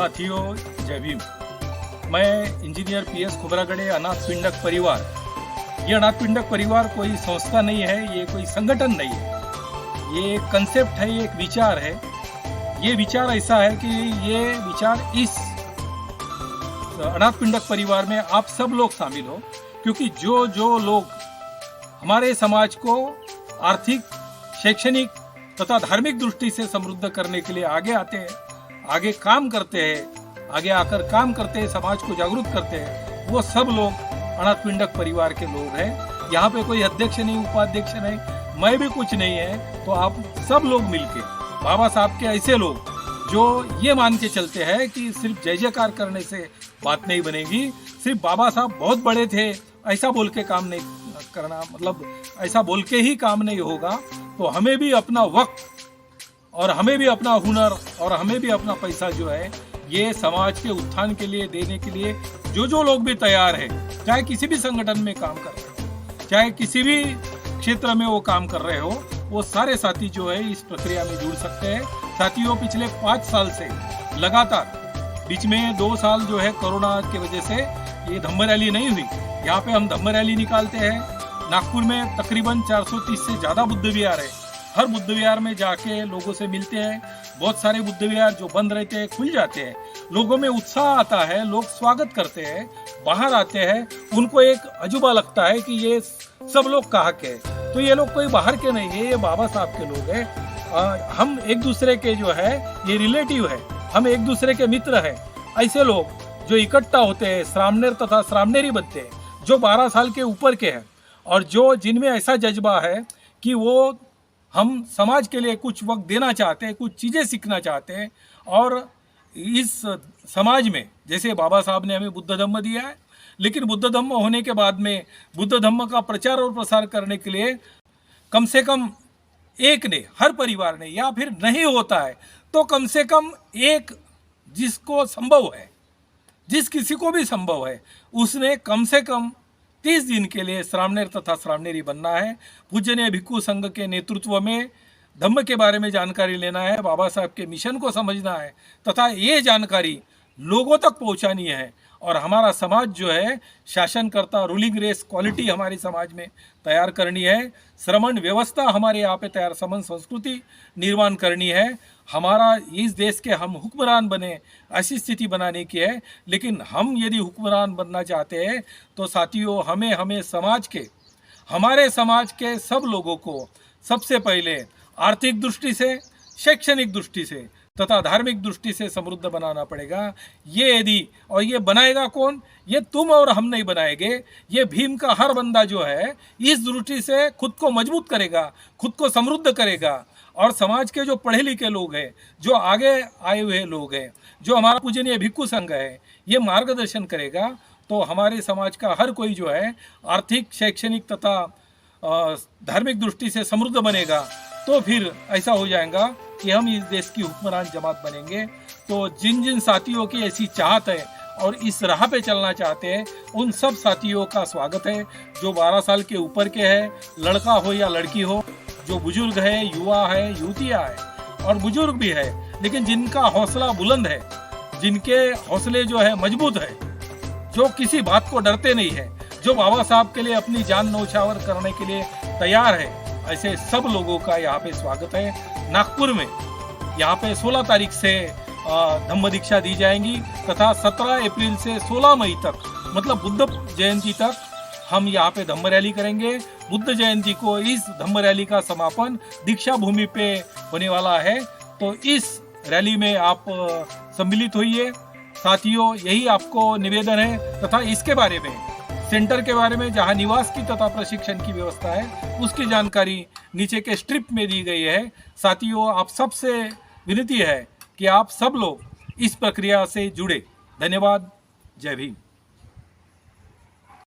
साथियों, जय भीम। मैं इंजीनियर पीएस खुबरागड़े अनाथ पिंडक परिवार। ये अनाथ पिंडक परिवार कोई संस्था नहीं है, ये कोई संगठन नहीं है, ये एक कंसेप्ट है, ये एक विचार है। ये विचार ऐसा है कि ये विचार इस अनाथ पिंडक परिवार में आप सब लोग शामिल हो, क्योंकि जो जो लोग हमारे समाज को आर्थिक, शैक्षणिक तथा धार्मिक दृष्टि से समृद्ध करने के लिए आगे आते हैं, आगे काम करते हैं, आगे आकर काम करते हैं, समाज को जागरूक करते हैं, वो सब लोग अनाथ पिंडक परिवार के लोग हैं। यहाँ पे कोई अध्यक्ष नहीं, उपाध्यक्ष नहीं, मैं भी कुछ नहीं है। तो आप सब लोग मिलके बाबा साहब के ऐसे लोग जो ये मान के चलते हैं कि सिर्फ जय जयकार करने से बात नहीं बनेगी, सिर्फ बाबा साहब बहुत बड़े थे ऐसा बोल के काम नहीं करना, मतलब ऐसा बोल के ही काम नहीं होगा। तो हमें भी अपना वक्त और हमें भी अपना हुनर और हमें भी अपना पैसा जो है ये समाज के उत्थान के लिए देने के लिए जो लोग भी तैयार है, चाहे किसी भी संगठन में काम कर रहे हो, चाहे किसी भी क्षेत्र में वो काम कर रहे हो, वो सारे साथी जो है इस प्रक्रिया में जुड़ सकते हैं। साथियों, पिछले 5 साल से लगातार, बीच में 2 साल जो है कोरोना की वजह से ये धम्म रैली नहीं हुई। यहाँ पे हम धम्म रैली निकालते हैं। नागपुर में तकरीबन 430 से ज़्यादा बुद्ध विहार है। हर बुद्ध विहार में जाके लोगों से मिलते हैं। बहुत सारे बुद्ध विहार जो बंद रहते हैं खुल जाते हैं, लोगों में उत्साह आता है, लोग स्वागत करते हैं, बाहर आते हैं, उनको एक अजूबा लगता है कि ये सब लोग कहाँ के हैं। तो ये लोग कोई बाहर के नहीं है, ये बाबा साहब के लोग हैं। हम एक दूसरे के जो है ये रिलेटिव है, हम एक दूसरे के मित्र हैं। ऐसे लोग जो इकट्ठा होते हैं, श्रामणेर तथा श्रामणेरी बनते हैं, जो 12 साल के ऊपर के हैं और जो जिनमें ऐसा जज्बा है कि वो हम समाज के लिए कुछ वक्त देना चाहते हैं, कुछ चीज़ें सीखना चाहते हैं। और इस समाज में जैसे बाबा साहब ने हमें बुद्ध धम्म दिया है, लेकिन बुद्ध धम्म होने के बाद में बुद्ध धम्म का प्रचार और प्रसार करने के लिए कम से कम एक ने, हर परिवार ने, या फिर नहीं होता है तो कम से कम एक जिसको संभव है, जिस किसी को भी संभव है, उसने कम से कम 30 दिन के लिए श्रामणेर तथा श्रामणेरी बनना है। पूजनीय भिक्खु संघ के नेतृत्व में धम्म के बारे में जानकारी लेना है, बाबा साहब के मिशन को समझना है तथा ये जानकारी लोगों तक पहुंचानी है। और हमारा समाज जो है शासनकर्ता, रूलिंग रेस क्वालिटी हमारे समाज में तैयार करनी है। श्रमण व्यवस्था हमारे यहाँ पे तैयार, श्रमण संस्कृति निर्माण करनी है। हमारा इस देश के हम हुक्मरान बने ऐसी स्थिति बनाने की है। लेकिन हम यदि हुक्मरान बनना चाहते हैं तो साथियों, हमें समाज के, हमारे समाज के सब लोगों को सबसे पहले आर्थिक दृष्टि से, शैक्षणिक दृष्टि से तथा धार्मिक दृष्टि से समृद्ध बनाना पड़ेगा। ये यदि, और ये बनाएगा कौन? ये तुम और हम नहीं बनाएंगे, ये भीम का हर बंदा जो है इस दृष्टि से खुद को मजबूत करेगा, खुद को समृद्ध करेगा। और समाज के जो पढ़े लिखे लोग हैं, जो आगे आए हुए लोग हैं, जो हमारा पूजनीय भिक्खु संघ है, ये मार्गदर्शन करेगा। तो हमारे समाज का हर कोई जो है आर्थिक, शैक्षणिक तथा धार्मिक दृष्टि से समृद्ध बनेगा। तो फिर ऐसा हो जाएगा कि हम इस देश की हुक्मरान जमात बनेंगे। तो जिन जिन साथियों की ऐसी चाहत है और इस राह पे चलना चाहते हैं, उन सब साथियों का स्वागत है। जो 12 साल के ऊपर के हैं, लड़का हो या लड़की हो, जो बुजुर्ग है, युवा है, युवतियाँ है और बुजुर्ग भी है, लेकिन जिनका हौसला बुलंद है, जिनके हौसले जो है मजबूत है, जो किसी बात को डरते नहीं है, जो बाबा साहब के लिए अपनी जान न्यौछावर करने के लिए तैयार है, ऐसे सब लोगों का यहाँ पे स्वागत है। नागपुर में यहाँ पे 16 तारीख से धम्म दीक्षा दी जाएंगी तथा 17 अप्रैल से 16 मई तक, मतलब बुद्ध जयंती तक हम यहाँ पे धम्म रैली करेंगे। बुद्ध जयंती को इस धम्म रैली का समापन दीक्षा भूमि पे होने वाला है। तो इस रैली में आप सम्मिलित होइए। साथियों, यही आपको निवेदन है तथा इसके बारे में, सेंटर के बारे में, जहां निवास की तथा प्रशिक्षण की व्यवस्था है, उसकी जानकारी नीचे के स्ट्रिप में दी गई है। साथियों, आप सबसे विनती है कि आप सब लोग इस प्रक्रिया से जुड़े। धन्यवाद। जय भीम।